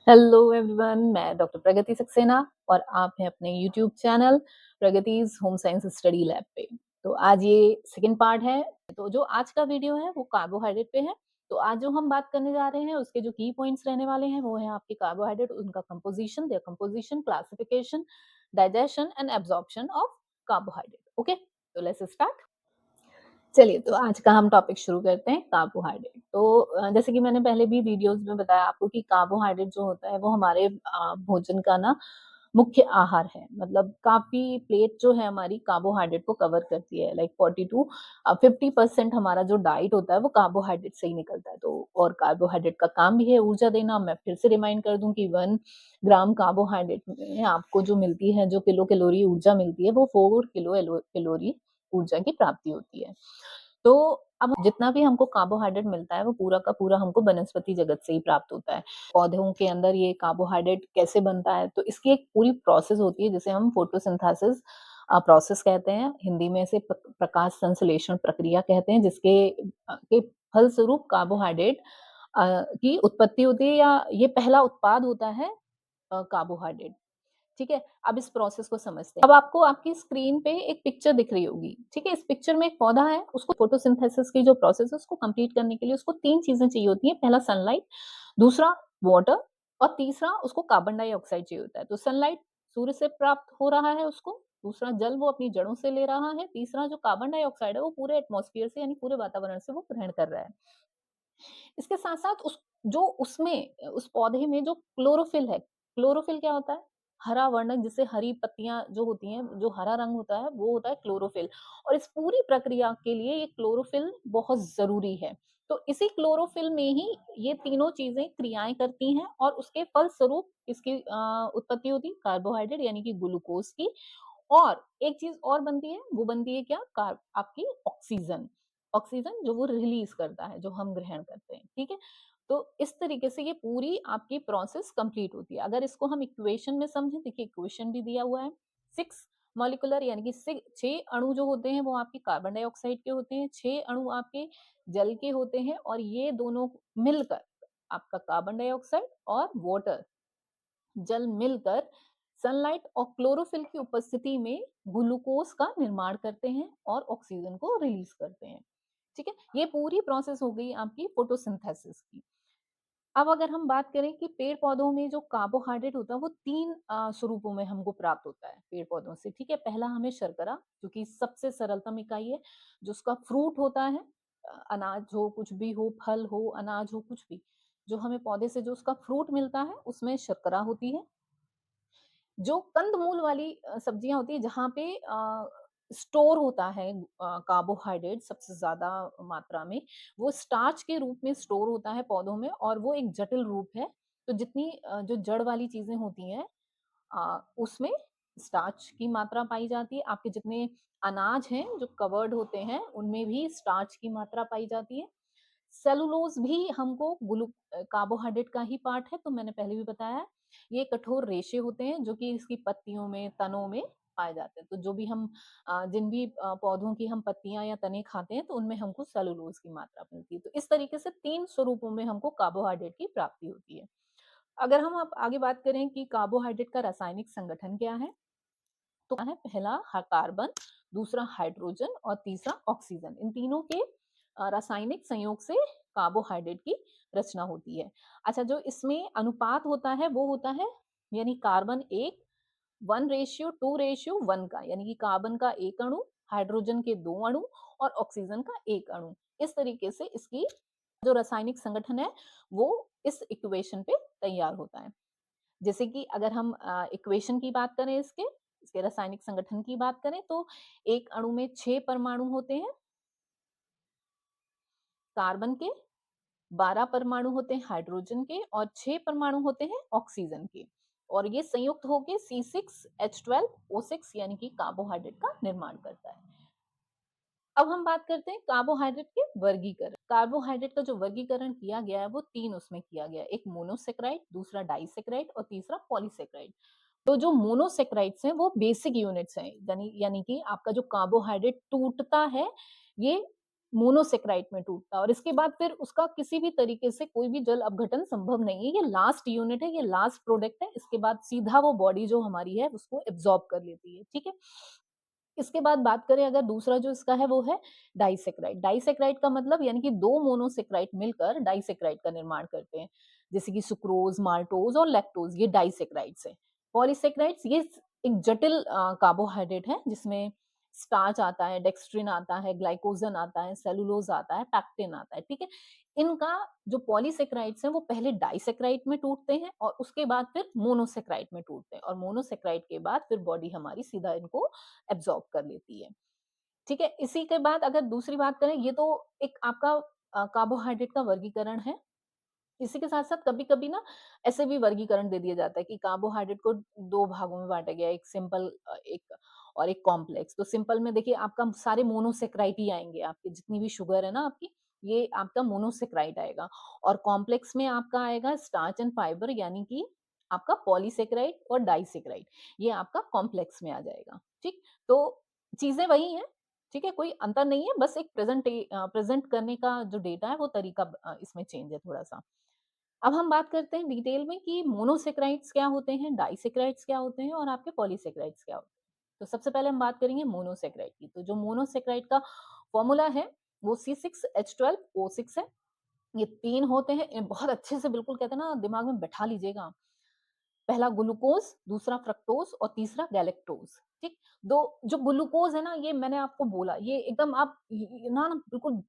Hello everyone, मैं doctor Pragati Saxena और आप हैं अपने YouTube channel Pragati's home science study lab पे। तो आज ये सेकंड पार्ट है। तो जो आज का वीडियो है वो कार्बोहाइड्रेट पे है। तो आज जो हम बात करने जा रहे हैं उसके जो की पॉइंट्स रहने वाले हैं वो है आपके कार्बोहाइड्रेट, उनका composition, their composition, classification, digestion and absorption of carbohydrate. Okay, तो लेट्स स्टार्ट। चलिए, तो आज का हम टॉपिक शुरू करते हैं कार्बोहाइड्रेट। तो जैसे कि मैंने पहले भी वीडियोस में बताया आपको कि कार्बोहाइड्रेट जो होता है वो हमारे भोजन का ना मुख्य आहार है। मतलब काफी प्लेट जो है हमारी कार्बोहाइड्रेट को कवर करती है। लाइक 40 to 50% हमारा जो डाइट होता है वो कार्बोहाइड्रेट से ही निकलता है। तो और कार्बोहाइड्रेट का काम भी है ऊर्जा देना। मैं फिर से रिमाइंड कर दूं कि 1 ग्राम कार्बोहाइड्रेट में आपको जो मिलती है, जो किलो कैलोरी ऊर्जा मिलती है, वो 4 किलो कैलोरी ऊर्जा की प्राप्ति होती है। तो अब जितना भी हमको कार्बोहाइड्रेट मिलता है वो पूरा का पूरा हमको वनस्पति जगत से ही प्राप्त होता है। पौधों के अंदर ये कार्बोहाइड्रेट कैसे बनता है, तो इसकी एक पूरी प्रोसेस होती है जिसे हम फोटोसिंथेसिस प्रोसेस कहते हैं। हिंदी में इसे प्रकाश संश्लेषण प्रक्रिया कहते हैं, जिसके के फलस्वरूप कार्बोहाइड्रेट की उत्पत्ति होती है, या ये पहला उत्पाद होता है कार्बोहाइड्रेट। ठीक है, अब इस प्रोसेस को समझते हैं। अब आपको आपकी स्क्रीन पे एक पिक्चर दिख रही होगी। ठीक है, इस पिक्चर में एक पौधा है, उसको फोटोसिंथेसिस की जो प्रोसेस है उसको कंप्लीट करने के लिए उसको 3 चीजें चाहिए होती है। पहला सनलाइट, दूसरा वाटर, और तीसरा उसको कार्बन डाइऑक्साइड चाहिए होता है। तो सनलाइट सूर्य से प्राप्त हो रहा है उसको, दूसरा जल वो अपनी जड़ों से ले रहा है, तीसरा जो कार्बन डाइऑक्साइड है वो पूरे एटमॉस्फेयर से यानी पूरे वातावरण से वो ग्रहण कर रहा है। इसके साथ साथ उस जो उसमें उस पौधे में जो क्लोरोफिल है, क्लोरोफिल क्या होता है? हरा वर्णक, जिससे हरी पत्तियां जो होती हैं, जो हरा रंग होता है वो होता है क्लोरोफिल। और इस पूरी प्रक्रिया के लिए ये क्लोरोफिल बहुत जरूरी है। तो इसी क्लोरोफिल में ही ये तीनों चीजें क्रियाएं करती हैं और उसके फलस्वरूप इसकी उत्पत्ति होती है कार्बोहाइड्रेट यानी कि ग्लूकोज की। और एक चीज और बनती है, वो बनती है क्या? आपकी ऑक्सीजन। ऑक्सीजन जो वो रिलीज करता है, जो हम ग्रहण करते हैं। ठीक है, तो इस तरीके से ये पूरी आपकी प्रोसेस कंप्लीट होती है। अगर इसको हम इक्वेशन में समझें, देखिए इक्वेशन भी दिया हुआ है। 6 मॉलिक्यूलर यानी कि 6 अणु जो होते हैं वो आपके कार्बन डाइऑक्साइड के होते हैं, 6 अणु आपके जल के होते हैं, और ये दोनों मिलकर आपका कार्बन डाइऑक्साइड और वाटर, जल मिलकर सनलाइट और क्लोरोफिल की उपस्थिति में ग्लूकोज का निर्माण करते हैं और ऑक्सीजन को रिलीज करते हैं। ठीक है, ये पूरी प्रोसेस हो गई आपकी फोटोसिंथेसिस की। अब अगर हम बात करें कि पेड़ पौधों में जो कार्बोहाइड्रेट होता है वो 3 स्वरूपों में हमको प्राप्त होता है पेड़ पौधों से। ठीक है, पहला हमें शर्करा, जो कि सबसे सरलतम इकाई है, जो उसका फ्रूट होता है। अनाज हो, कुछ भी हो, फल हो, अनाज हो, कुछ भी, जो हमें पौधे से जो उसका फ्रूट मिलता है उसमें शर्करा होती है। जो कंदमूल वाली सब्जियां होती है, जहाँ पे स्टोर होता है कार्बोहाइड्रेट सबसे ज्यादा मात्रा में, वो स्टार्च के रूप में स्टोर होता है पौधों में, और वो एक जटिल रूप है। तो जितनी जो जड़ वाली चीजें होती हैं उसमें स्टार्च की मात्रा पाई जाती है। आपके जितने अनाज हैं जो कवर्ड होते हैं उनमें भी स्टार्च की मात्रा पाई जाती है। सेलुलोज भी हमको कार्बोहाइड्रेट का ही पार्ट है, तो मैंने पहले भी बताया। ये कठोर रेशे होते हैं जो कि इसकी पत्तियों में, तनों में पाए जाते हैं। तो जो भी हम जिन भी पौधों की हम पत्तियां या तने खाते हैं तो उनमें हमको सेलुलोज की मात्रा मिलती है। तो इस तरीके से 3 स्वरूपों में हमको कार्बोहाइड्रेट की प्राप्ति होती है। अगर हम अब आगे बात करें कि कार्बोहाइड्रेट का रासायनिक संगठन क्या है, तो है पहला कार्बन, दूसरा हाइड्रोजन और तीसरा ऑक्सीजन। इन तीनों के रासायनिक संयोग से कार्बोहाइड्रेट की रचना होती है। अच्छा, जो इसमें अनुपात होता है वो होता है यानी कार्बन एक 1:2:1 का, यानी कि कार्बन का एक अणु, हाइड्रोजन के 2 अणु और ऑक्सीजन का एक अणु। इस तरीके से इसकी जो रासायनिक संगठन है वो इस इक्वेशन पे तैयार होता है। जैसे कि अगर हम इक्वेशन की बात करें, इसके इसके रासायनिक संगठन की बात करें, तो एक अणु में 6 परमाणु होते हैं कार्बन के, 12 परमाणु होते हैं हाइड्रोजन के, और 6 परमाणु होते हैं ऑक्सीजन के। और ये संयुक्त होकर C6H12O6 यानी कि कार्बोहाइड्रेट का निर्माण करता है। अब हम बात करते हैं कार्बोहाइड्रेट के वर्गीकरण। कार्बोहाइड्रेट का जो वर्गीकरण किया गया है वो 3 उसमें किया गया है। एक मोनोसेक्राइड, दूसरा डाइसेक्राइड और तीसरा पॉलीसेक्राइड। तो जो मोनोसेक्राइड्स हैं वो बेसिक यूनिट्स हैं, यानी कि आपका जो कार्बोहाइड्रेट टूटता है, ये मोनोसेक्राइड में टूटता है और इसके बाद फिर उसका किसी भी तरीके से कोई भी जल अपघटन संभव नहीं है। ये लास्ट यूनिट है, ये लास्ट प्रोडक्ट है। इसके बाद सीधा वो बॉडी जो हमारी है उसको एब्जॉर्ब कर लेती है, ठीक है। इसके बाद बात करें अगर दूसरा जो इसका है वो है डाइसेक्राइड। डाइसेक्राइड का मतलब यानी कि दो मोनोसेक्राइड मिलकर डाइसेक्राइड का निर्माण करते हैं, जैसे कि सुक्रोज, माल्टोज और लैक्टोज, ये डाइसेक्राइड्स हैं। पॉलीसेक्राइड्स ये एक जटिल कार्बोहाइड्रेट है जिसमें स्टार्च आता है, डेक्स्ट्रिन आता है, ग्लाइकोजन आता है, सेलुलोज आता है, पैक्टिन आता है, ठीक है। इनका जो पॉलीसेक्राइड्स हैं वो पहले डाइसेक्राइड में टूटते हैं और उसके बाद फिर मोनोसेक्राइड में टूटते हैं और मोनोसेक्राइड के बाद फिर बॉडी हमारी सीधा इनको एब्जॉर्ब कर लेती है, ठीक है। इसी के बाद अगर दूसरी बात करें, ये तो एक आपका कार्बोहाइड्रेट का वर्गीकरण है। इसी के साथ-साथ कभी-कभी ना ऐसे भी वर्गीकरण दे दिया जाता है कि कार्बोहाइड्रेट को 2 भागों में बाँटा गया है, एक सिंपल एक और एक कॉम्प्लेक्स। तो सिंपल में देखिए आपका सारे मोनोसैकेराइड ही आएँगे, आपकी जितनी भी शुगर है ना आपकी, ये आपका मोनोसैकेराइड आएगा और कॉम्प्लेक्स में आपका आएगा स्टार्च एंड फाइबर यानी कि आपका पॉलीसैकेराइड और डाइसैकेराइड, ये आपका कॉम्प्लेक्स में आ जाएगा, ठीक? तो चीज़ें वही हैं, ठीक है? कोई अंतर नहीं है, बस एक प्रेज़ेंट करने का जो डेटा है वो तरीका इसमें चेंज है थोड़ा-सा। अब हम बात करते हैं डिटेल में कि मोनोसेक्राइड्स क्या होते हैं, डाइसेक्राइड्स क्या होते हैं और आपके पॉलीसेक्राइड्स क्या होते हैं। तो सबसे पहले हम बात करेंगे मोनोसेक्राइड की। तो जो मोनोसेक्राइड का फॉर्मूला है वो C6H12O6 है। ये 3 होते हैं, इन्हें बहुत अच्छे से बिल्कुल कहते हैं ना दिमाग में बैठा लीजिएगा। पहला ग्लूकोज, दूसरा फ्रक्टोज और तीसरा गैलेक्टोज, ठीक? दो जो ग्लूकोज है ना ये मैंने आपको बोला, ये एकदम आप ना बिल्कुल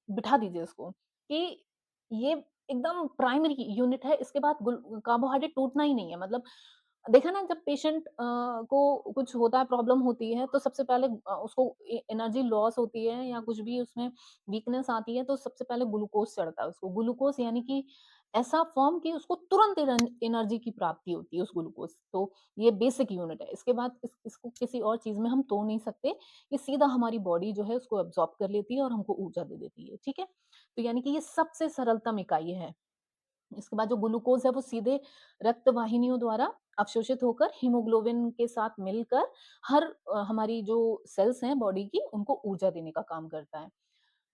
बिठा दीजिए इसको कि ये एकदम प्राइमरी यूनिट है। इसके बाद कार्बोहाइड्रेट टूटना ही नहीं है। मतलब देखा ना जब पेशेंट को कुछ होता है, प्रॉब्लम होती है तो सबसे पहले उसको एनर्जी लॉस होती है या कुछ भी उसमें वीकनेस आती है तो सबसे पहले ग्लूकोज चढ़ता है उसको। ग्लूकोज यानी कि ऐसा फॉर्म कि उसको तुरंत एनर्जी की प्राप्ति होती है उस ग्लूकोज। तो ये बेसिक यूनिट है। इसके बाद इसको किसी और चीज में हम तोड़ नहीं सकते। ये सीधा हमारी बॉडी जो है उसको एब्जॉर्ब कर लेती है और हमको ऊर्जा दे देती है, ठीक है। तो यानी कि ये सबसे सरलतम इकाई है। इसके बाद जो ग्लूकोज है वो सीधे रक्त वाहिनियों द्वारा अवशोषित होकर हीमोग्लोबिन के साथ मिलकर हर हमारी जो सेल्स हैं बॉडी की उनको ऊर्जा देने का काम करता है।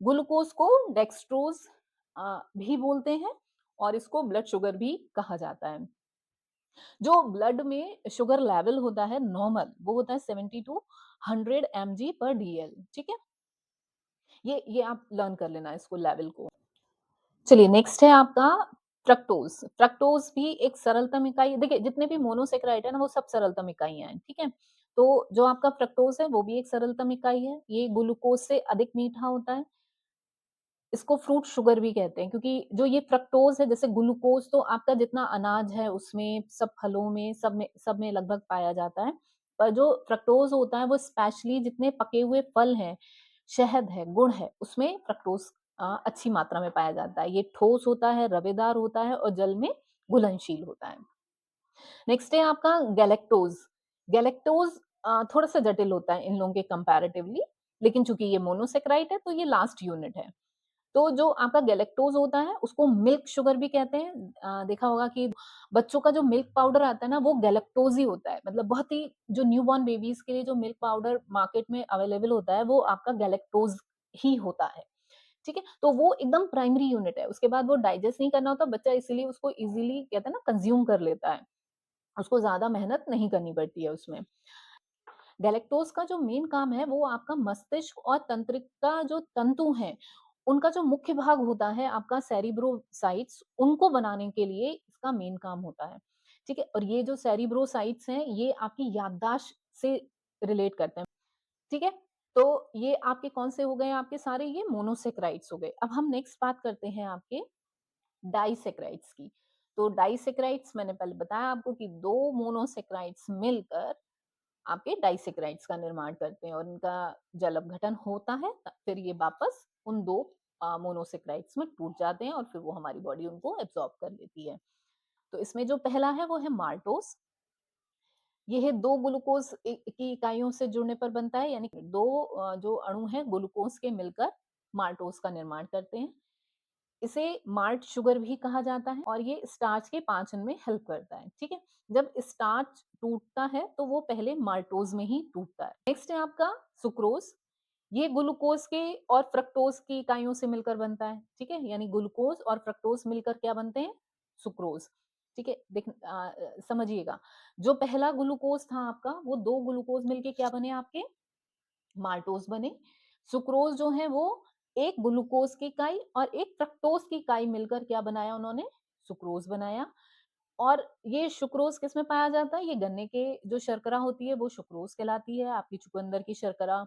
ग्लूकोज को डेक्सट्रोज भी बोलते हैं और इसको ब्लड शुगर भी कहा जाता है। जो ब्लड में शुगर लेवल होता है नॉर्मल वो होता है 70 टू 100 mg पर डीएल, ठीक है। ये आप लर्न कर लेना इसको लेवल को। चलिए नेक्स्ट है आपका फ्रक्टोज। फ्रक्टोज भी एक सरलतम इकाई, देखिए जितने भी मोनोसेक्राइड है ना वो सब सरलतम इकाइयां हैं, ठीक है। तो जो आपका फ्रक्टोज है वो भी एक सरलतम इकाई है। ये ग्लूकोज से अधिक मीठा होता है। इसको फ्रूट शुगर भी कहते हैं क्योंकि जो ये फ्रक्टोज है, जैसे ग्लूकोज तो आपका जितना अनाज है उसमें, सब फलों में, सब में लगभग पाया जाता है। पर जो फ्रक्टोज होता है वो स्पेशली जितने पके हुए फल हैं, शहद है, गुड़ है, उसमें फ्रक्टोज अच्छी मात्रा में पाया जाता है। ये ठोस होता है, रवेदार होता है और जल में घुलनशील होता है। नेक्स्ट है आपका गैलेक्टोज। गैलेक्टोज थोड़ा सा जटिल होता है इन लोगों के कंपैरेटिवली, लेकिन चूंकि ये मोनोसेक्राइड है तो ये लास्ट यूनिट है। तो जो आपका गैलेक्टोज होता है उसको मिल्क शुगर भी कहते हैं। देखा होगा कि बच्चों का जो मिल्क पाउडर आता है ना वो गैलेक्टोज ही होता है। मतलब बहुत ही जो न्यूबॉर्न बेबीज के लिए जो मिल्क पाउडर मार्केट में अवेलेबल होता है वो आपका गैलेक्टोज ही होता है, ठीक है। तो वो एकदम प्राइमरी यूनिट है। उसके बाद वो डाइजेस्ट नहीं करना होता बच्चा, इसीलिए उसको इजीली कहते हैं ना कंज्यूम कर लेता है। उसको ज्यादा मेहनत नहीं करनी पड़ती है उसमें। गैलेक्टोज का जो मेन काम है वो आपका मस्तिष्क और तंत्रिका जो तंतु हैं उनका जो मुख्य भाग होता है आपका सेरिब्रोसाइट्स, उनको बनाने के लिए इसका मेन काम होता है, ठीक है। और ये जो सेरिब्रोसाइट्स हैं ये आपकी याददाश्त से रिलेट करते हैं, ठीक है। तो ये आपके कौन से हो गए, आपके सारे ये मोनोसेक्राइड्स हो गए। अब हम नेक्स्ट बात करते हैं आपके डाइसेक्राइड्स की। तो डाइसेक्राइड्स मैंने पहले बताया आपको कि दो मोनोसेक्राइड्स मिलकर आपके डाइसेक्राइड्स का निर्माण करते हैं और इनका जल अपघटन होता है, फिर ये वापस उन दो मोनोसेक्राइड्स में टूट जाते हैं और फिर वो हमारी बॉडी उनको एब्जॉर्ब कर लेती है। तो इसमें जो पहला है वो है माल्टोस। ये है दो ग्लूकोज की इकाइयों से जुड़ने पर बनता है, यानी कि दो जो अणु हैं ग्लूकोज के मिलकर माल्टोस का निर्माण करते हैं। इसे माल्ट शुगर भी कहा जाता है और ये स्टार्च के पाचन में हेल्प करता है, ठीक है। जब स्टार्च टूटता है तो वो पहले माल्टोज में ही टूटता है। नेक्स्ट है आपका सुक्रोज। ये ग्लूकोज़ के और फ्रक्टोज़ की इकाइयों से मिलकर बनता है, ठीक है? यानी ग्लूकोज़ और फ्रक्टोज़ मिलकर क्या बनते हैं? सुक्रोज़, ठीक है? समझिएगा, जो पहला ग्लूकोज़ था आपका, वो 2 ग्लूकोज़ मिलके क्या बने आपके? माल्टोज़ बने। सुक्रोज़ जो है वो एक ग्लूकोज़ की इकाई और एक फ्रक्टोज़ की इकाई मिलकर क्या बनाया उन्होंने? सुक्रोज़ बनाया। और ये सुक्रोज़ किसमें पाया जाता है? ये गन्ने के जो शर्करा होती है वो सुक्रोज़ कहलाती है, आपकी चुकंदर की शर्करा,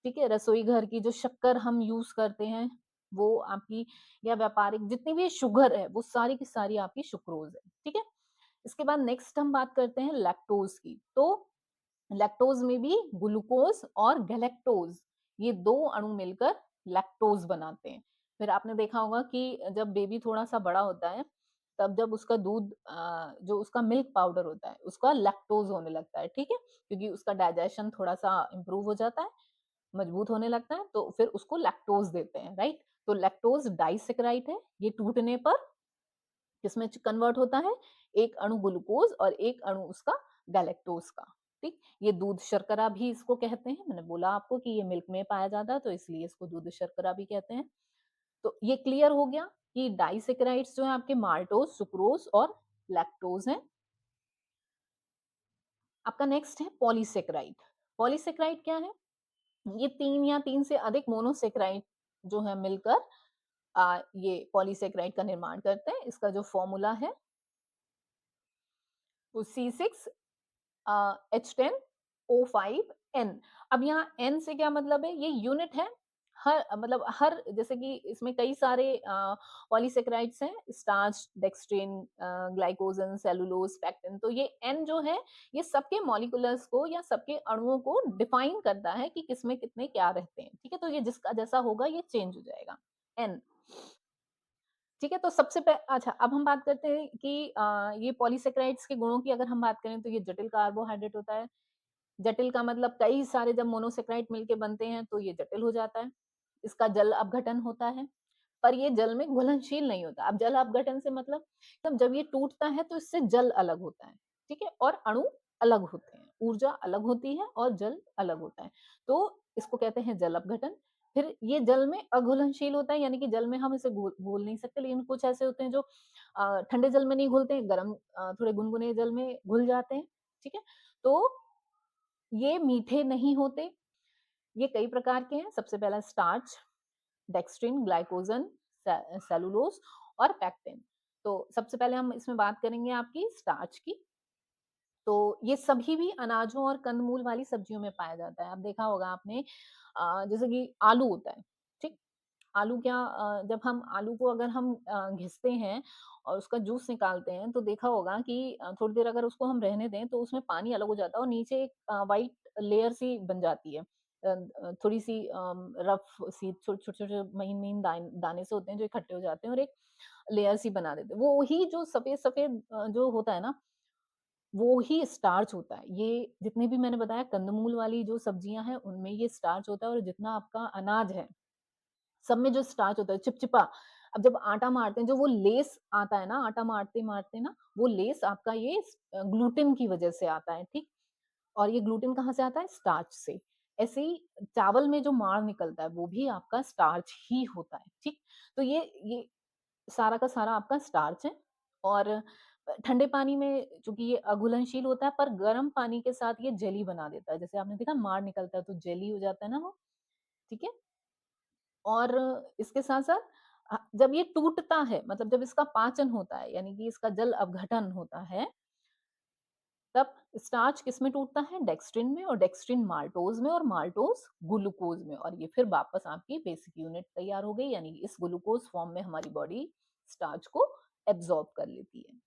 ठीक है? रसोई घर की जो शक्कर हम यूज़ करते हैं, वो आपकी या व्यापारिक जितनी भी शुगर है, वो सारी की सारी आपकी सुक्रोज़ है, ठीक है? इसके बाद नेक्स्ट हम बात करते हैं लैक्टोज़ की। तो लैक्टोज़ में भी ग्लूकोज़ और गैलेक्टोज़ ये 2 अणु मिलकर लैक्टोज़ बनाते हैं। फिर आपने देखा होगा कि जब बेबी थोड़ा-सा बड़ा होता है, तब जब उसका दूध जो उसका मिल्क पाउडर होता है, उसका लैक्टोज़ होने लगता है, ठीक है? क्योंकि उसका डाइजेशन थोड़ा-सा इम्प्रूव हो जाता है, मजबूत होने लगता है, तो फिर उसको लैक्टोज़ देते हैं, राइट? तो लैक्टोज़ डाइसैकेराइड है, ये टूटने पर किसमें कन्वर्ट होता है? एक अणु ग्लूकोज और एक अणु उसका गैलेक्टोज का, ठीक? ये दूध शर्करा भी इसको कहते हैं। मैंने बोला आपको कि ये मिल्क में पाया जाता है, तो इसलिए इसको दूध शर्करा भी कहते हैं। तो ये क्लियर हो गया कि डाइसेकेराइड्स जो है आपके माल्टोज, सुक्रोज और लैक्टोज हैं। आपका नेक्स्ट है पॉलीसेकेराइड। पॉलीसेकेराइड क्या है? ये 3 या 3 से अधिक मोनोसेकेराइड जो है मिलकर ये पॉलीसेकेराइड का निर्माण करते हैं। इसका जो फॉर्मूला है वो C6 H10O5N। अब यहाँ N से क्या मतलब है? ये यूनिट है। हर मतलब हर जैसे कि इसमें कई सारे पॉलीसेकेराइड्स हैं, starch, dextrin, glycogen, cellulose, pectin. तो ये N जो है, ये सबके मॉलिक्यूलर्स को या सबके अणुओं को डिफाइन करता है कि किसमें कितने क्या रहते हैं, ठीक है? तो ये जिसका जैसा होगा ये चेंज हो जाएगा, N। ठीक है, तो सबसे अच्छा अब हम बात करते हैं कि ये पॉलीसेकेराइड्स के गुणों की अगर हम बात करें तो ये जटिल कार्बोहाइड्रेट होता है। जटिल का मतलब कई सारे जब मोनोसेकेराइड मिलके बनते हैं तो ये जटिल हो जाता है। इसका जल अपघटन होता है, पर ये जल में घुलनशील नहीं होता। अब जल अपघटन से मतलब तब जब ये टूटता है तो इससे जल अलग होता है, ठीक है? और अणु अलग होते हैं, ऊर्जा अलग होती है और जल अलग होता है। तो इसको कहते हैं जल अपघटन। फिर ये जल में अघुलनशील होता है, यानी कि जल में हम इसे घोल नहीं सकते, लेकिन कुछ ऐसे होते हैं जो ठंडे जल में नहीं घुलते हैं, गरम थोड़े गुनगुने जल में घुल जाते हैं, ठीक है? तो ये मीठे नहीं होते। ये कई प्रकार के हैं। सबसे पहला स्टार्च, डेक्स्ट्रिन, ग्लाइकोजन, सेलुलोज और पेक्टिन। तो सबसे पहले हम इसमें बात करेंगे आपकी स्टार्च की। तो ये सभी भी अनाजों और कंदमूल वाली सब्जियों में पाया जाता है। अब देखा होगा आपने जैसे कि आलू होता है, ठीक? आलू क्या जब हम आलू को अगर हम घिसते हैं और उसका जूस निकालते हैं, तो देखा होगा कि थोड़ी देर अगर उसको हम रहने दें, तो उसमें पानी अलग हो जाता है और नीचे एक व्हाइट लेयर सी बन जाती है। थोड़ी-सी रफ सी छोटे-छोटे महीन-महीन दाने से होते हैं, जो इकट्ठे हो जाते हैं और एक लेयर सी बना देते हैं। वो ही जो सफ़ेद-सफ़ेद जो होता है ना, वो ही स्टार्च होता है। ये जितने भी मैंने बताया कंदमूल वाली जो सब्जियाँ हैं, उनमें ये स्टार्च होता है और जितना आपका अनाज है सब में जो स्टार्च होता है चिपचिपा। अब जब आटा मारते हैं जो वो लेस आता है ना, आटा मारते-मारते ना वो लेस आपका ये ग्लूटेन की वज़ह से आता है, ठीक? और ये ग्लूटेन कहाँ से आता है? स्टार्च से। ऐसे ही चावल में जो माड़ निकलता है वो भी आपका स्टार्च ही होता है, ठीक? तो ये सारा का सारा आपका स्टार्च है और ठंडे पानी में चूँकि ये अघुलनशील होता है पर गर्म पानी के साथ ये जेली बना देता है। जैसे आपने देखा माड़ निकलता है तो जेली हो जाता है ना वो, ठीक है? और इसके साथ-साथ जब ये टूटता है मतलब जब इसका पाचन होता है यानी कि इसका जल अपघटन होता है, तब स्टार्च किसमें टूटता है? डेक्स्ट्रिन में और डेक्स्ट्रिन माल्टोज़ में और माल्टोज़ ग्लूकोज़ में और ये फिर वापस आपकी बेसिक यूनिट तैयार हो गई यानी कि इस ग्लूकोज़ फॉर्म में हमारी बॉडी स्टार्च को एब्ज़ॉर्ब कर लेती है।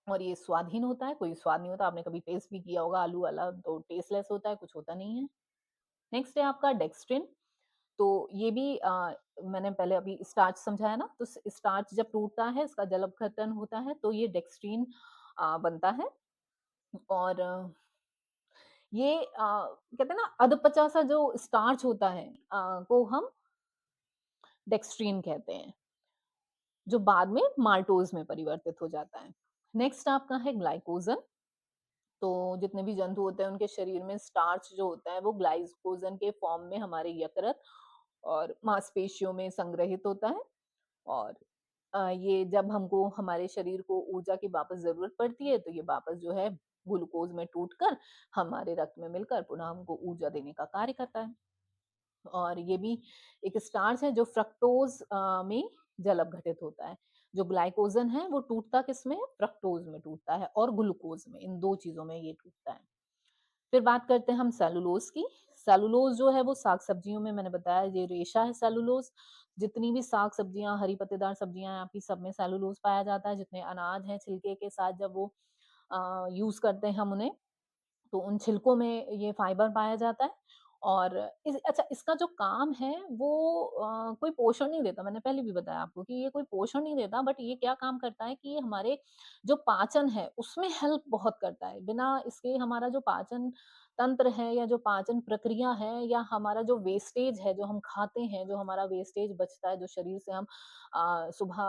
और ये स्वादहीन होता है, कोई स्वाद नहीं होता। आपने कभी टेस्ट भी किया होगा आलू वाला तो टेस्टलेस होता है, कुछ होता नहीं है। नेक्स्ट है आपका डेक्स्ट्रिन। तो ये भी मैंने पहले अभी स्टार्च समझाया ना, तो स्टार्च जब टूटता है, इसका जल अपघटन होता है, तो ये डेक्स्ट्रीन बनता है और ये कहते हैं ना अधपचा सा जो स्टार्च होता है को हम डेक्स्ट्रीन कहते हैं, जो बाद में माल्टोज़ में परिवर्तित हो जाता है। नेक्स्ट आपका है ग्लाइकोजन। तो जितने भी जंतु होते हैं उनके शरीर में स्टार्च जो होता है वो ग्लाइकोजन के फॉर्म में हमारे यकृत और मांसपेशियों में संग्रहित होता है। और ये जब हमको हमारे शरीर को ऊर्जा की वापस ज़रूरत पड़ती है, तो ये वापस जो है ग्लूकोज़ में टूटकर हमारे रक्त में मिलकर पुनः हमको ऊर्जा देने का कार्य करता है। और ये भी एक स्टार्च है जो फ्रक्टोज़ में जल अपघटित होता है। जो ग्लाइकोजन है वो टूटता किसमें है? फ्रक्टोज़ में टूटता है और ग्लूकोज़ में, इन 2 चीज़ों में ये टूटता है। फिर बात करते हैं हम सेलुलोज़ की। सेलुलोज़ जो है वो साग-सब्जियों में, मैंने बताया ये रेशा है सेलुलोज़। जितनी भी साग-सब्जियाँ, हरी पत्तेदार सब्जियाँ हैं आपकी, सब में सेलुलोज़ पाया जाता है। जितने अनाज हैं छिलके के साथ जब वो यूज़ करते हैं हम उन्हें, तो उन छिलकों में ये फाइबर पाया जाता है। और अच्छा, इसका जो काम है वो कोई पोषण नहीं देता, मैंने पहले भी बताया आपको कि ये कोई पोषण नहीं देता, बट ये क्या काम करता है कि ये हमारे जो पाचन है उसमें हेल्प बहुत करता है। बिना इसके हमारा जो पाचन तंत्र है या जो पाचन प्रक्रिया है या हमारा जो वेस्टेज है जो हम खाते हैं, जो हमारा वेस्टेज बचता है जो शरीर से हम सुबह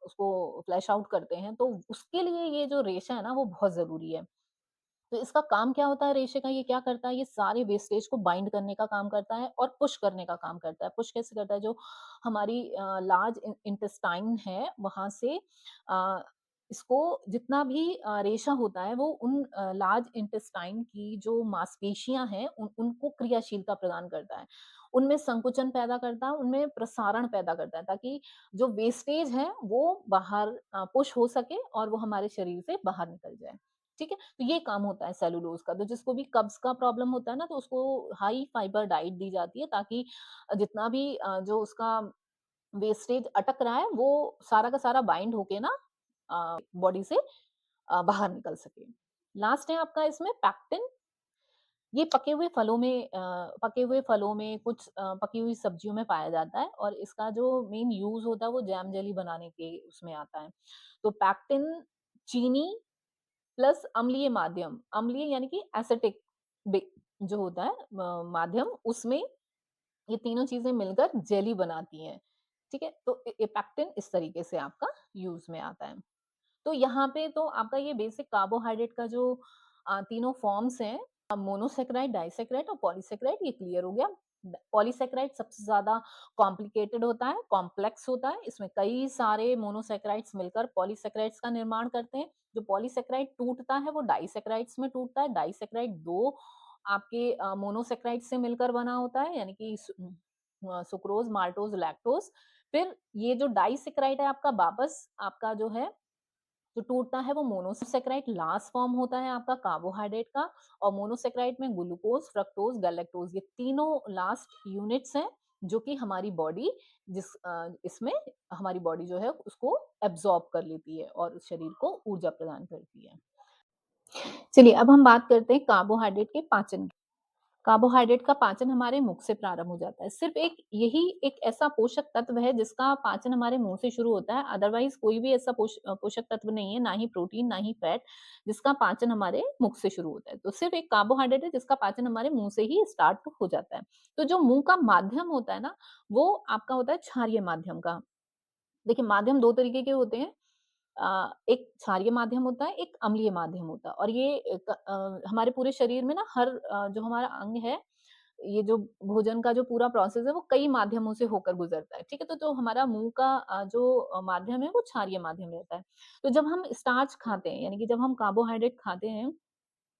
उसको फ्लैश आउट करते हैं, तो उसके लिए ये जो रेशा है ना वो बहुत ज़रूरी है। तो इसका काम क्या होता है रेशे का? ये क्या करता है? ये सारे वेस्टेज को बाइंड करने का काम करता है और पुश करने का काम करता है। पुश कैसे करता है? जो हमारी लार्ज इंटेस्टाइन है वहां से अ, इसको जितना भी रेशा होता है वो उन लार्ज इंटेस्टाइन की जो मांसपेशियां हैं उनको क्रियाशीलता प्रदान करता है, उनमें संकुचन पैदा करता है, उनमें प्रसारण पैदा करता है, ताकि जो वेस्टेज है वो बाहर पुश हो सके और वो हमारे शरीर से बाहर निकल जाए। ठीक है? तो ये काम होता है सेलुलोज़ का। तो जिसको भी कब्ज़ का प्रॉब्लम होता है ना, तो उसको हाई फाइबर डाइट दी जाती है, ताकि जितना भी जो उसका वेस्टेज अटक रहा है वो सारा का सारा बाइंड होके ना बॉडी से बाहर निकल सके। लास्ट है आपका इसमें पैक्टिन। ये पके हुए फलों में, कुछ पकी हुई सब्जियों में पाया जाता है और इसका जो मेन यूज़ होता है वो जैम जेली बनाने के उसमें आता है। तो पैक्टिन चीनी प्लस अम्लीय माध्यम, अम्लीय यानी कि एसिटिक बे जो होता है माध्यम, उसमें ये तीनों चीज़ें मिलकर जेली बनाती हैं, ठीक है? तो इपेक्टिन इस तरीके से आपका यूज़ में आता है। तो यहाँ पे तो आपका ये बेसिक कार्बोहाइड्रेट का जो तीनों फॉर्म्स हैं, मोनोसैकेराइड, डाइसैकेराइड और पॉलीसैकेराइड, ये क्लियर हो गया। पॉलीसैकेराइड सबसे ज़्यादा कॉम्प्लिकेटेड होता है, कॉम्प्लेक्स होता है। इसमें कई सारे मोनोसैकेराइड्स मिलकर पॉलीसैकेराइड्स का निर्माण करते हैं। जो पॉलीसैकेराइड टूटता है वो डाइसैकेराइड्स में टूटता है। डाइसैकेराइड 2 आपके मोनोसैकेराइड से मिलकर बना होता है, यानी कि सुक्रोज़, माल्टोज़, लैक्टोज़। फिर ये जो डाइसैकेराइड है आपका वापस आपका जो है जो टूटता है वो मोनोसैकेराइड लास्ट फॉर्म होता है आपका कार्बोहाइड्रेट का। और मोनोसैकेराइड में ग्लूकोज, फ्रक्टोज, गैलेक्टोज, ये तीनों लास्ट यूनिट्स हैं जो कि हमारी बॉडी इसमें हमारी बॉडी जो है उसको एब्जॉर्ब कर लेती है और शरीर को ऊर्जा प्रदान करती है। चलिए अब हम बात करते हैं कार्बोहाइड्रेट के पाचन की। कार्बोहाइड्रेट का पाचन हमारे मुख से प्रारंभ हो जाता है। सिर्फ एक यही एक ऐसा पोषक तत्व है जिसका पाचन हमारे मुंह से शुरू होता है। अदरवाइज कोई भी ऐसा पोषक तत्व नहीं है, ना ही प्रोटीन, ना ही फैट, जिसका पाचन हमारे मुख से शुरू होता है। तो सिर्फ एक कार्बोहाइड्रेट है जिसका पाचन हमारे मुंह से ही स्टार्ट हो जाता है। तो जो मुंह का माध्यम होता है ना, वो आपका होता है क्षारीय माध्यम का। देखिए, माध्यम 2 तरीके के होते हैं। एक क्षारीय माध्यम होता है, एक अम्लीय माध्यम होता है। और ये हमारे पूरे शरीर में ना हर जो हमारा अंग है, ये जो भोजन का जो पूरा प्रोसेस है वो कई माध्यमों से होकर गुजरता है, ठीक है? तो जो हमारा मुँह का जो माध्यम है वो क्षारीय माध्यम रहता है। तो जब हम स्टार्च खाते हैं, यानी कि जब हम कार्बोहाइड्रेट खाते हैं,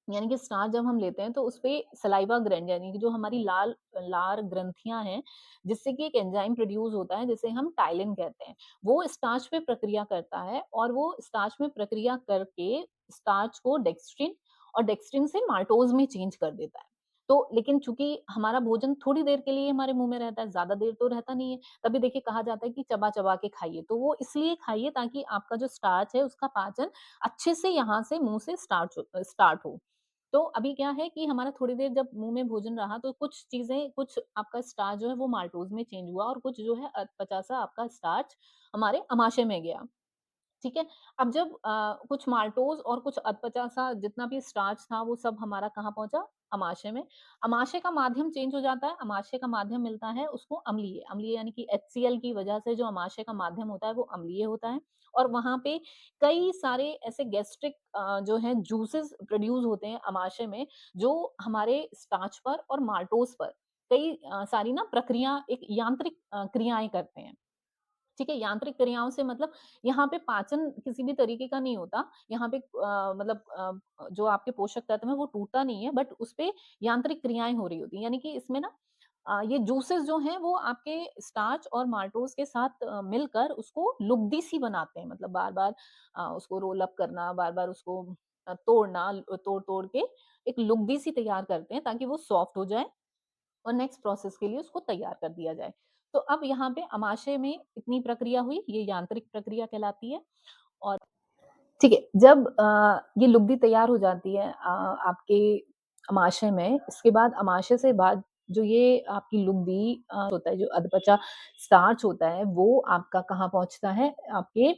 यानी कि स्टार्च जब हम लेते हैं तो उसपे सलाइवा ग्लैंड, यानी कि जो हमारी लार ग्रंथियाँ हैं, जिससे कि एक एंजाइम प्रोड्यूस होता है जिसे हम टाइलिन कहते हैं। वो स्टार्च पे प्रक्रिया करता है और वो स्टार्च में प्रक्रिया करके स्टार्च को डेक्स्ट्रिन और डेक्स्ट्रिन से माल्टोज़ में चेंज कर देता है। तो लेकिन चूँकि हमारा भोजन थोड़ी देर के लिए हमारे मुँह में रहता है, ज़्यादा देर तो रहता नहीं है। तभी देखिए कहा जाता है कि चबा-चबा के खाइए। तो वो इसलिए खाइए ताकि आपका जो स्टार्च है उसका पाचन अच्छे से यहाँ से मुँह से स्टार्ट हो। तो अभी क्या है कि हमारा थोड़ी देर जब मुँह में भोजन रहा तो कुछ चीज़ें, कुछ आपका स्टार्च जो है वो माल्टोज़ में चेंज हुआ और कुछ जो है पचासा आपका स्टार्च हमारे आमाशय में गया। ठीक है? अब जब कुछ माल्टोज़ और कुछ अधपचा-सा जितना भी स्टार्च था वो सब हमारा कहाँ पहुँचा? अमाशय में। अमाशय का माध्यम चेंज हो जाता है, अमाशय का माध्यम मिलता है उसको अम्लीय। अम्लीय यानी कि HCl की वजह से जो अमाशय का माध्यम होता है वो अम्लीय होता है और वहाँ पे कई सारे ऐसे गैस्ट्रिक जो हैं जूसेस प्रोड्यूस होते हैं अमाशय में, जो हमारे स्टार्च पर और माल्टोज़ पर कई सारी ना प्रक्रिया एक यांत्रिक क्रियाएँ करते हैं। ठीक है? यांत्रिक क्रियाओं से मतलब यहाँ पे पाचन किसी भी तरीके का नहीं होता। यहाँ पे मतलब जो आपके पोषक तत्व हैं वो टूटता नहीं है, बट उसपे यांत्रिक क्रियाएँ हो रही होती हैं। यानी कि इसमें ना ये जूसेस जो हैं वो आपके स्टार्च और माल्टोज़ के साथ मिलकर उसको लुगदी-सी बनाते हैं। मतलब बार-बार उसको रोल अप करना, बार-बार उसको तोड़ना, तोड़-तोड़ के एक लुगदी-सी तैयार करते हैं ताकि वो सॉफ्ट हो जाए और नेक्स्ट प्रोसेस के लिए उसको तैयार कर दिया जाए। तो अब यहाँ पे अमाशय में इतनी प्रक्रिया हुई, ये यांत्रिक प्रक्रिया कहलाती है और ठीक है, जब ये लुगदी तैयार हो जाती है आपके अमाशय में, इसके बाद अमाशय से बाद जो ये आपकी लुगदी होता है, जो अधपचा स्टार्च होता है, वो आपका कहाँ पहुँचता है, आपके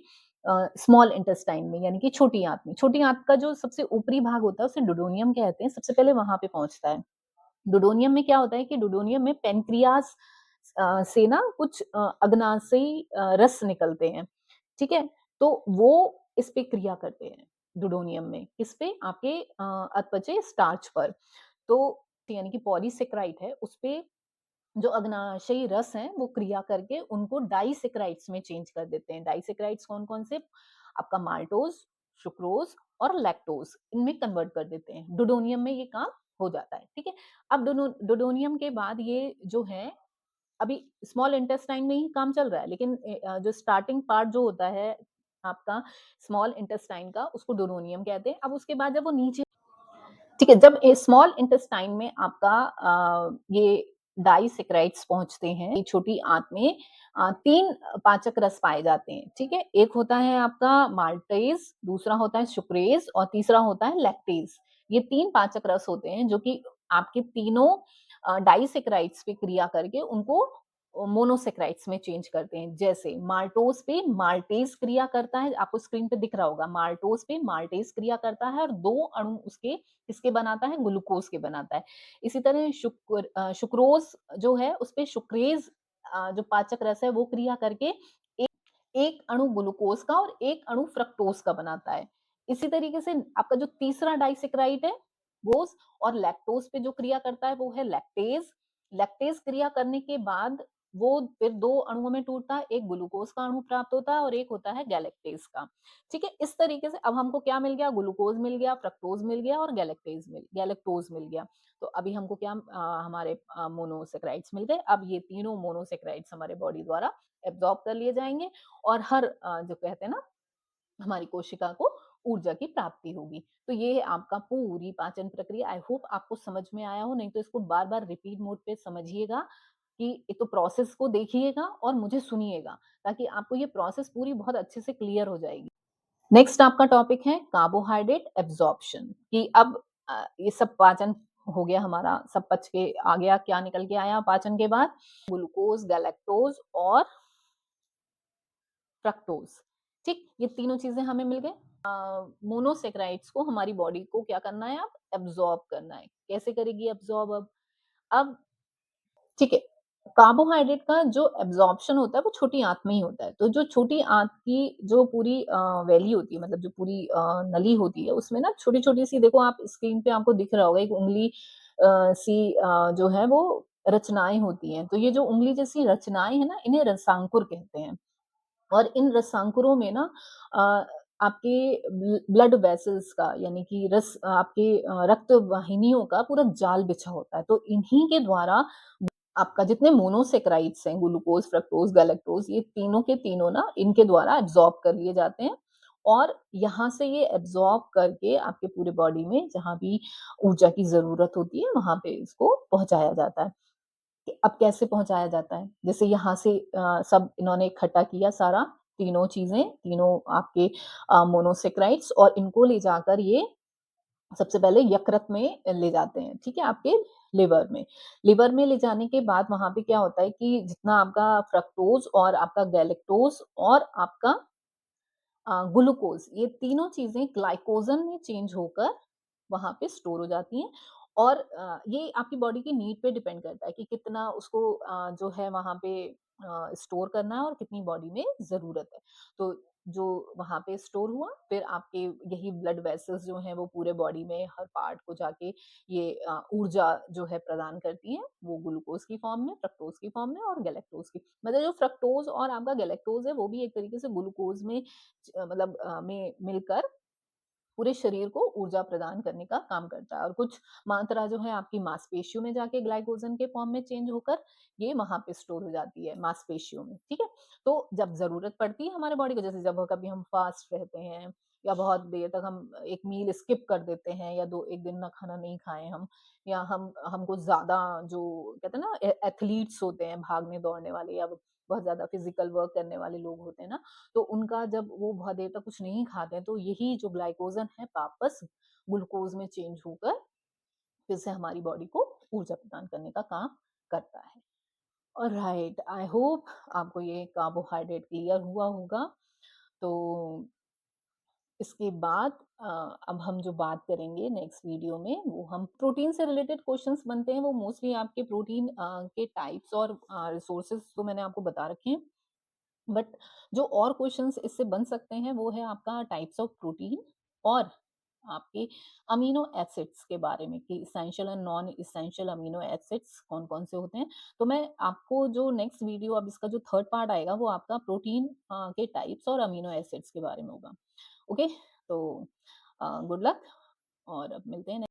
स्मॉल इंटेस्टाइन में, यानी कि छोटी आँत में। छोटी आँत का जो सबसे ऊपरी भाग होता है, उसे डुओडेनियम कहते हैं, सबसे पहले वहाँ पे पहुँचता है। डुडोनियम में क्या होता है कि डुडोनियम में पैनक्रियाज़ से ना कुछ अग्नाशयी रस निकलते हैं, ठीक है? तो वो इस पे क्रिया करते हैं, डुडोनियम में। किस पे? आपके अधपचे स्टार्च पर। तो यानी कि पॉलीसैकेराइड है, उसपे जो अग्नाशयी रस हैं, वो क्रिया करके उनको डाइसैकेराइड्स में चेंज कर देते हैं। डाइसैकेराइड्स कौन-कौन से? आपका माल्टोज़, सुक्रोज़ और लैक्टोज़ इनमें कन्वर्ट कर देते हैं। डुडोनियम में ये काम हो जाता है, ठीक है? अब डुडोनियम के बाद ये जो है अभी स्मॉल इंटेस्टाइन में ही काम चल रहा है, लेकिन जो स्टार्टिंग पार्ट जो होता है आपका स्मॉल इंटेस्टाइन का, उसको डुडोनियम कहते हैं। अब उसके बाद जब वो नीचे ठीक है, जब स्मॉल इंटेस्टाइन में आपका ये डाइसैकेराइड्स पहुँचते हैं, ये छोटी आँत में 3 पाचक रस पाए जाते हैं, ठीक है? एक होता है आपका माल्टेज़, दूसरा होता है सुक्रेज़ और तीसरा होता है लैक्टेज़। ये 3 पाचक रस होते हैं जो कि आपके तीनों डाइसैकेराइड्स पे क्रिया करके उनको मोनोसैकेराइड्स में चेंज करते हैं। जैसे माल्टोज़ पे माल्टेज़ क्रिया करता है, आपको स्क्रीन पे दिख रहा होगा, माल्टोज़ पे माल्टेज़ क्रिया करता है और 2 अणु उसके किसके बनाता है? ग्लूकोज़ के बनाता है। इसी तरह सुक्रोज़ जो है उसपे सुक्रेज़ जो पाचक रस है वो क्रिया करके एक एक अणु ग्लूकोज़ का और 1 अणु फ्रक्टोज़ का बनाता है। इसी तरीके से आपका जो तीसरा डाइसैकेराइड है, वो और लैक्टोज़ पे जो क्रिया करता है वो है लैक्टेज़। लैक्टेज़ क्रिया करने के बाद वो फिर 2 अणुओं में टूटता है, एक ग्लूकोज़ का अणु प्राप्त होता है और एक होता है गैलेक्टेज़ का। ठीक है? इस तरीके से अब हमको क्या मिल गया? ग्लूकोज़ मिल गया, फ्रक्टोज़ मिल गया और गैलेक्टोज़ मिल गया। तो अभी हमको क्या हमारे मोनोसैकेराइड्स मिल गए। अब ये तीनों मोनोसैकेराइड्स हमारे बॉडी द्वारा एब्ज़ॉर्ब कर लिए जाएँगे और हर जो कहते हैं ना हमारी कोशिका को ऊर्जा की प्राप्ति होगी। तो ये है आपका पूरी पाचन प्रक्रिया। आई होप आपको समझ में आया हो, नहीं तो इसको बार-बार रिपीट मोड पे समझिएगा कि एक तो प्रोसेस को देखिएगा और मुझे सुनिएगा, ताकि आपको ये प्रोसेस पूरी बहुत अच्छे से क्लियर हो जाएगी। नेक्स्ट आपका टॉपिक है कार्बोहाइड्रेट एब्ज़ॉर्प्शन कि अब ये सब पाचन हो गया हमारा, सब पच के आ गया, क्या निकल के आया पाचन के बाद? ग्लूकोज़, गैलेक्टोज़ और फ्रक्टोज़, ठीक? ये तीनों चीज़ें हमें मिल गई। मोनोसैकेराइड्स को हमारी बॉडी को क्या करना है अब? एब्ज़ॉर्ब करना है। कैसे करेगी एब्ज़ॉर्ब अब? अब ठीक है, कार्बोहाइड्रेट का जो एब्ज़ॉर्प्शन होता है वो छोटी आँत में ही होता है। तो जो छोटी आँत की जो पूरी वैली होती है मतलब जो पूरी नली होती है उसमें ना छोटी-छोटी सी देखो आप स्क्रीन पे आपको दिख रहा होगा एक उँगली सी जो है वो रचनाएँ होती हैं। तो ये जो उँगली जैसी रचनाएँ हैं ना इन्हें रसांकुर कहते हैं। और इन रसांकुरों में ना अ, आपके ब्लड वेसल्स का यानी कि आपके रक्त वाहिनियों का पूरा जाल बिछा होता है। तो इन्हीं के द्वारा आपका जितने मोनोसैकेराइड्स हैं ग्लूकोज़, फ्रक्टोज़, गैलेक्टोज़ ये तीनों के तीनों ना इनके द्वारा एब्ज़ॉर्ब कर लिए जाते हैं और यहाँ से ये एब्ज़ॉर्ब करके आपके पूरे बॉडी में जहाँ भी ऊर्जा की ज़रूरत होती है, वहाँ पे इसको पहुँचाया जाता है। कि अब कैसे पहुँचाया जाता है? जैसे यहाँ से सब इन्होंने इकट्ठा किया सारा, तीनों चीज़ें, तीनों आपके मोनोसैकेराइड्स और इनको ले जाकर ये सबसे पहले यकृत में ले जाते हैं, ठीक है? आपके लिवर में। लिवर में ले जाने के बाद वहाँ पे क्या होता है कि जितना आपका फ्रक्टोज़ और आपका गैलेक्टोज़ और आपका ग्लूकोज़ ये तीनों चीज़ें ग्लाइकोजन में चेंज होकर वहाँ पे स्टोर हो जाती हैं और ये आपकी बॉडी की नीड पे डिपेंड करता है कि कितना उसको जो है वहाँ पे स्टोर करना है और कितनी बॉडी में ज़रूरत है। तो जो वहाँ पे स्टोर हुआ, फिर आपके यही ब्लड वेसल्स जो हैं वो पूरे बॉडी में हर पार्ट को जाके ये ऊर्जा जो है प्रदान करती हैं, वो ग्लूकोज़ की फॉर्म में, फ्रक्टोज़ की फॉर्म में और गैलेक्टोज़ की, मतलब जो फ्रक्टोज़ और आपका गैलेक्टोज़ है वो भी एक तरीके से ग्लूकोज़ में मतलब में मिलकर पूरे शरीर को ऊर्जा प्रदान करने का काम करता है, और कुछ मात्रा जो है आपकी मांसपेशियों में जाके ग्लाइकोजन के फॉर्म में चेंज होकर ये वहां पे स्टोर हो जाती है मांसपेशियों में, ठीक है। तो जब जरूरत पड़ती है हमारे बॉडी को, जैसे जब कभी हम फास्ट रहते हैं या बहुत देर तक हम एक मील स्किप कर देते हैं, या दो एक दिन ना खाना नहीं खाएं हम, या हमको ज्यादा जो कहते हैं ना एथलीट्स होते हैं, भागने दौड़ने वाले या बहुत ज्यादा फिजिकल वर्क करने वाले लोग होते हैं ना, तो उनका जब वो बहुत देर तक कुछ नहीं खाते हैं, तो यही जो ग्लाइकोजन है वापस ग्लूकोज में चेंज होकर फिर से हमारी बॉडी को ऊर्जा प्रदान करने का काम करता है। ऑलराइट, आई होप आपको ये कार्बोहाइड्रेट क्लियर हुआ होगा। तो इसके बाद अब हम जो बात करेंगे नेक्स्ट वीडियो में, वो हम प्रोटीन से रिलेटेड क्वेश्चंस बनते हैं, वो मोस्टली आपके प्रोटीन के टाइप्स और रिसोर्सेज तो मैंने आपको बता रखे हैं, बट जो और क्वेश्चंस इससे बन सकते हैं वो है आपका टाइप्स ऑफ प्रोटीन और आपके अमीनो एसिड्स के बारे में, कि essential and non essential amino acids कौन कौन से होते हैं। तो मैं आपको जो नेक्स्ट वीडियो, अब इसका जो थर्ड पार्ट आएगा वो आपका प्रोटीन के टाइप्स और अमीनो एसिड्स के बारे में होगा। ओके, तो गुड लक और अब मिलते हैं